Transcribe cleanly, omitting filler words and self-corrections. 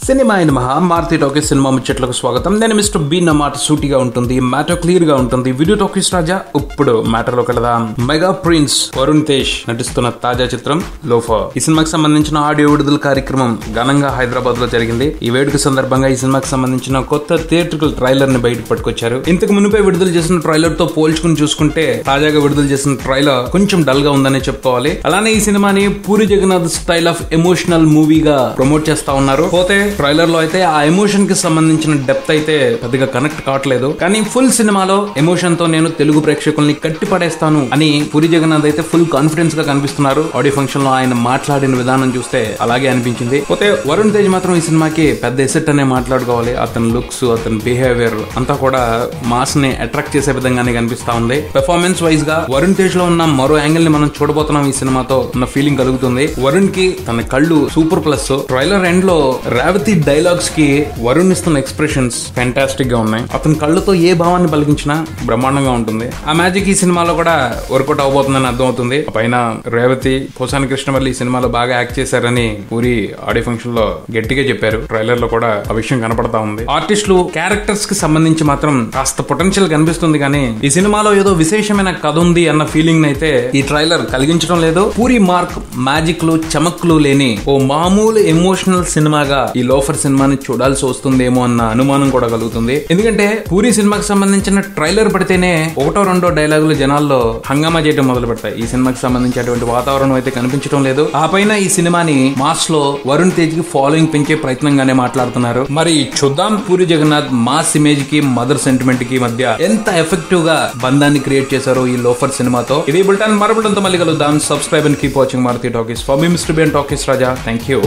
Cinema అయిన Maruti talkies cinema ముచ్చట్లకు స్వాగతం. నేను మిస్టర్ బి నా మాట సూటిగా ఉంటుంది, మ్యాటర్ క్లియర్ గా ఉంటుంది. వీడియో టాకీస్ రాజా. ఇప్పుడు మ్యాటర్ లో కలదాం. మెగా ప్రిన్స్ వరుణ్ తేజ్ నటిస్తున్న తాజా చిత్రం లోఫర్. ఈ సినిమాకి సంబంధించిన ఆడియో విడుదల కార్యక్రమం ఘనంగా హైదరాబాద్ లో జరిగింది. ఈ వేడుక సందర్భంగా ఈ సినిమాకి సంబంధించిన కొత్త థియేట్రికల్ ట్రైలర్ ని బయటకు పట్టుకొచ్చారు. ఇంతకు మునిపే విడుదల చేసిన ట్రైలర్ తో పోల్చుకుని చూసుకుంటే తాజాగా విడుదల చేసిన ట్రైలర్ కొంచెం డల్ గా ఉందనే చెప్పుకోవాలి. అలానే ఈ సినిమాని Puri Jagannadh style of emotional మూవీగా ప్రమోట్ చేస్తా ఉన్నారు. పోతే ట్రైలర్ లో అయితే ఆ ఎమోషన్ కి సంబంధించిన డెప్త్ అయితే పెద్దగా కనెక్ట్ కావట్లేదు. కానీ ఫుల్ సినిమాలో ఎమోషన్ తో నేను తెలుగు ప్రేక్షకుల్ని కట్టి పడేస్తాను అని పూరి జగన్నాథ్ అయితే ఫుల్ కాన్ఫిడెన్స్ గా కనిపిస్తున్నారు. ఆడియో ఫంక్షన్ లో ఆయన మాట్లాడిన విధానం చూస్తే అలాగే అనిపించింది. పోతే వరుణ్ తేజ్ మాత్రం ఈ సినిమాకి పెద్ద ఎసెట్ అనే మాట్లాడుకోవాలి. అతని లుక్స్, అతని బిహేవియర్ అంతా కూడా మాస్ ని అట్రాక్ట్ చేసే విధంగానే కనిపిస్తా ఉంది. పెర్ఫార్మెన్స్ వైజ్ గా వరుణ్ తేజ్ లో ఉన్న మరో యాంగిల్ ని మనం చూడబోతున్నాం. ఈ సినిమాతో ఉన్న ఫీలింగ్ కలుగుతుంది. వరుణ్ కి తన కళ్ళు సూపర్ ప్లస్. ట్రైలర్ ఎండ్ లో రేవతి డైలాగ్స్ కి వరుణ్ ఇస్తున్న ఎక్స్ప్రెషన్స్ ఫ్యాంటాస్టిక్ గా ఉన్నాయి. అతని కళ్ళతో ఏ భావాన్ని పలికించినా బ్రహ్మాండంగా ఉంటుంది. ఆ మ్యాజిక్ ఈ సినిమాలో కూడా వర్కౌట్ అవబోతుందని అర్థం అవుతుంది. పైన రేవతి, పోసాని కృష్ణవల్లి ఈ సినిమాలో బాగా యాక్ట్ చేశారని పూరి ఆడియో ఫంక్షన్ లో గట్టిగా చెప్పారు. ట్రైలర్ లో కూడా ఆ విషయం కనపడతా ఉంది. ఆర్టిస్టులు, క్యారెక్టర్స్ కి సంబంధించి మాత్రం కాస్త పొటెన్షియల్ కనిపిస్తుంది. కానీ ఈ సినిమాలో ఏదో విశేషమైన కథ ఉంది అన్న ఫీలింగ్ అయితే ఈ ట్రైలర్ కలిగించడం లేదు. పూరి మార్క్ మ్యాజిక్లు, చమక్లు లేని ఓ మామూలు ఎమోషనల్ సినిమాగా ఈ లోఫర్ సినిమాని చూడాల్సి వస్తుందేమో అన్న అనుమానం కూడా కలుగుతుంది. ఎందుకంటే పూరి సినిమాకి సంబంధించిన ట్రైలర్ పడితేనే ఒకటో రెండో డైలాగులు జనాల్లో హంగామా చేయడం మొదలు పెడతాయి. ఈ సినిమాకి సంబంధించి అటువంటి వాతావరణం అయితే కనిపించడం లేదు. ఆ పైన ఈ సినిమాని మాస్ లో వరుణ్ తేజ్ కి ఫాలోయింగ్ పెంచే ప్రయత్నంగానే మాట్లాడుతున్నారు. మరి చూద్దాం పూరి జగన్నాథ్ మాస్ ఇమేజ్ కి, మదర్ సెంటిమెంట్ కి మధ్య ఎంత ఎఫెక్టివ్ గా బంధాన్ని క్రియేట్ చేశారో ఈ లోఫర్ సినిమాతో. ఇది బుల్టాన్ మరబుల్టన్తో మళ్ళీ కలుద్దాం. Subscribe and keep watching Maruti talkies. For me mister B and talkies Raja. Thank you.